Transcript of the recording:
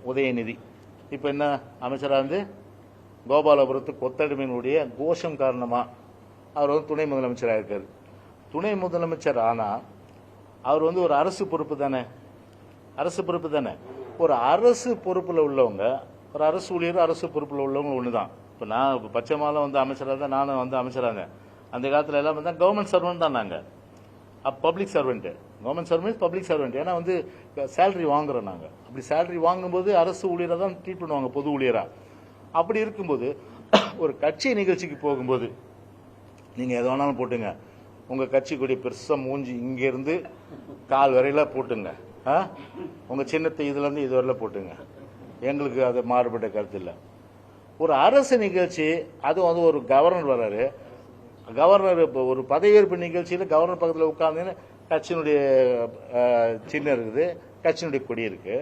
உதயநிதி இப்போ என்ன அமைச்சராக இருந்து கோபாலபுரத்து கொத்தடிமையினுடைய கோஷம் காரணமாக அவர் வந்து துணை முதலமைச்சராக இருக்கார். துணை முதலமைச்சர் ஆனால் அவர் வந்து ஒரு அரசு பொறுப்பு தானே, அரசு பொறுப்பு தானே. ஒரு அரசு பொறுப்பில் உள்ளவங்க, ஒரு அரசு ஊழியர் அரசு பொறுப்பில் உள்ளவங்க ஒன்று தான். இப்போ நான் பச்சைமாலம் வந்து அமைச்சராக தான், நானும் வந்து அமைச்சராங்க. அந்த காலத்தில் எல்லாம் வந்து கவர்மெண்ட் சர்வெண்ட் தான். நாங்கள் public servant, government servant public servant. ஏன்னா வந்து சேலரி வாங்குறோம் நாங்கள். அப்படி சேலரி வாங்கும்போது அரசு ஊழியராக தான் ட்ரீட் பண்ணுவாங்க, பொது ஊழியராக. அப்படி இருக்கும்போது ஒரு கட்சி நிகழ்ச்சிக்கு போகும்போது நீங்கள் எது வேணாலும் போட்டுங்க, உங்கள் கட்சி கொடி பெருசாக மூஞ்சி இங்கேருந்து கால் வரையில் போட்டுங்க, உங்கள் சின்னத்தை இதுலேருந்து இது வரையில் போட்டுங்க, எங்களுக்கு அது மாறுபட்ட கருத்து இல்லை. ஒரு அரசு நிகழ்ச்சி, அதுவும் வந்து ஒரு கவர்னர் வர்றாரு, கவர்னர் இப்போ ஒரு பதவியேற்பு நிகழ்ச்சியில் கவர்னர் பக்கத்தில் உட்கார்ந்துன்னு கட்சியினுடைய சின்னம் இருக்குது, கட்சியினுடைய கொடி இருக்குது.